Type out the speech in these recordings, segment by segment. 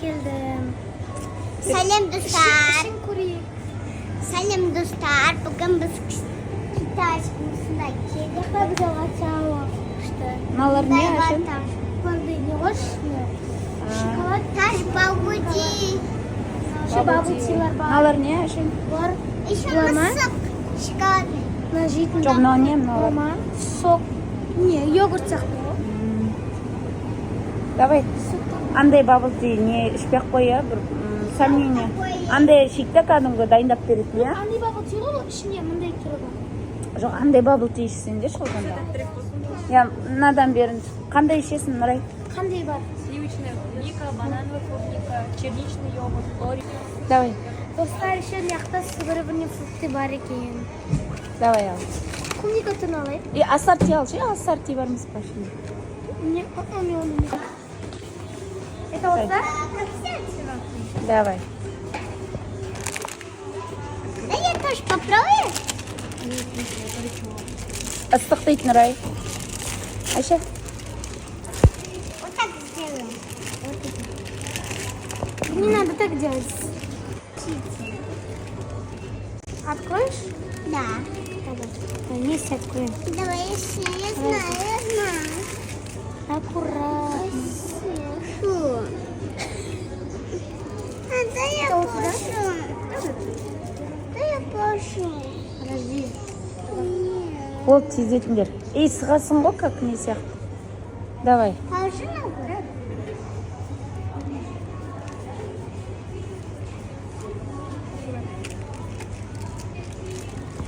keldim. Selam dostlar. İşin kurayım. Selam dostlar. Bugün biz Kitaş konusunda keldik ve bize açalım. İşte. Налар не ашын? Koridor mu? Şokolat Taş babuji. Şu babutiler var. Налар не ашын? Var. Еще Ладно. мысок. Шоколад. Нажитный. Жоқ, мынау не мынау? Рома. Сок. Не, йогурт сияқты. Давай. Андай бабыл ти не ішпей ақ қой, иә, бір сомнение. Андай шекті кәдімгі дайындап беретін, иә? Андай бабыл тиyor ғой, ішінде мындай түрі бар. Жоқ, андай бабыл ти ішсеңдерші одан да. Я мынадан берін. Қандай ішесің, Нұрай? Қандай бар? Сливочная клубника, банановая клубника, черничный йогурт, лори. Давай, Достар, еще мына жақта бір-біріне фрукты бар екен. давай ал. Клубникадан алайық. И ассорти алшы, ассорти бармыз ба şimdi? Не, не. Это вот так? Давай. Да я тоже попробую. Ыстық дейді, Нұрай. Айша? Вот так сделаем. Не надо так делать. Откроешь? Да. Вместе откроем. Давай еще. Я знаю. Аккуратно. Фу. А да я пошу. Да я пошу. Подожди. Нет. Ол тездетіңдер. Ей, сығасың ғой, как не сияқты. Давай. Положи ногу.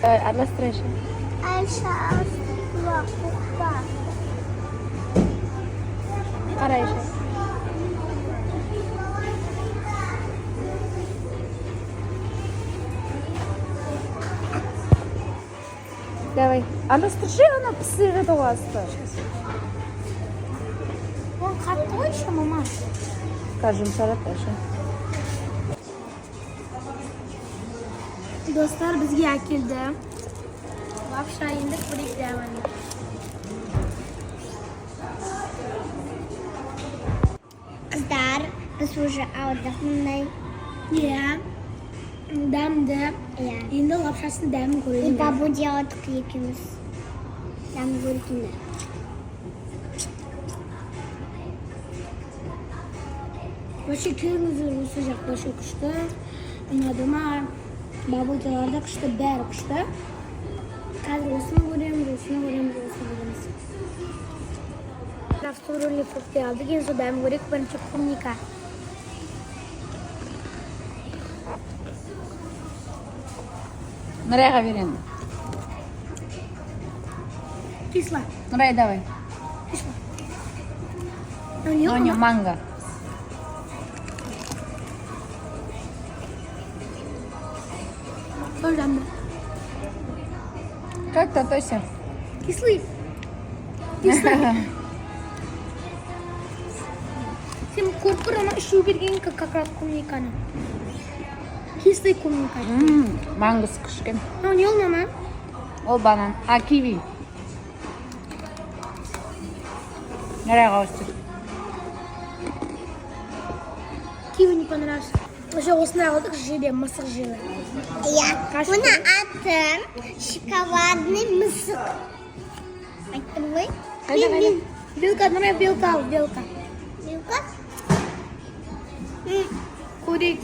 Давай, араластырайшы. Айша, купа. Қара, Айша. Давай. Араластыршы, ана пісіреді ғой асты. Он қатты ғой еще, мама. Скажем, сарат, Айша. Dostlar bizga akildi. Lafша endi ko'rik deyman. Kızlar, biz уже aldık. Ya. Damdi. Ya. Endi lafshasini damini И ko'raylik. бабуji aldık ikimiz. Ben gördüm. Вообще kelingizlar o'sha yoqda shu qishda. Unadimi? Babujalarda qishda bari qishda. Hozir o'sini ko'ramiz. Avtomobilni frukti aldık. En son dam ko'rik, birinchi клубника. Нұрайға беремін. Кисло. Нұрай, давай. Ну, Оня, манго. Пожалуйста. Как-то Тося. Кислый. Кислый. Сен көріп ана ішу берген как раз клубниканы. Кислый клубника. Мангосы кішкен. Ну, не ол мама. Ол банан. А, киви. Нұрайға өстір. Киви не понравился. Уже осыны алдық, жеде мысық жеді. Я. Buna attım. Şokoladlı mısık. Attım mı? Қайда? Белка, давай белка ал, белка. Bilka. Көрейік.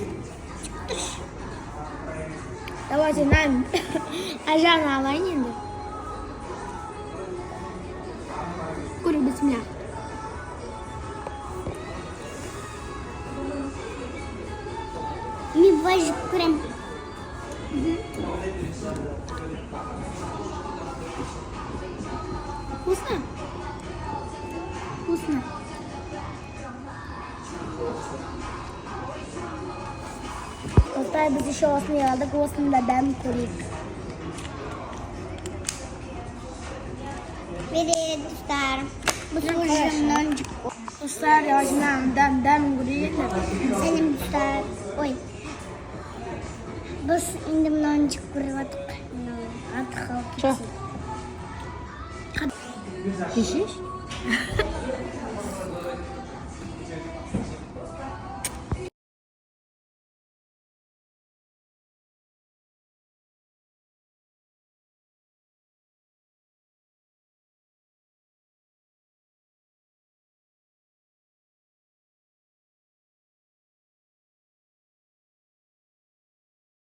Давайте нан. Ажаны алайын енді. Көрейік, бісміллә. Ми важып көрем. Вкусно? Вкусно. Dostlar biz еще осыны алдық, осыны да дәм көрейік. Привет, достар. Bu sujumdan çıktı. Dostlar yavaşından dəm göreyik. Senin dostlar. Oy. Biz indi bundan çıkıp kurvadık. Artık halk Что? Ищешь?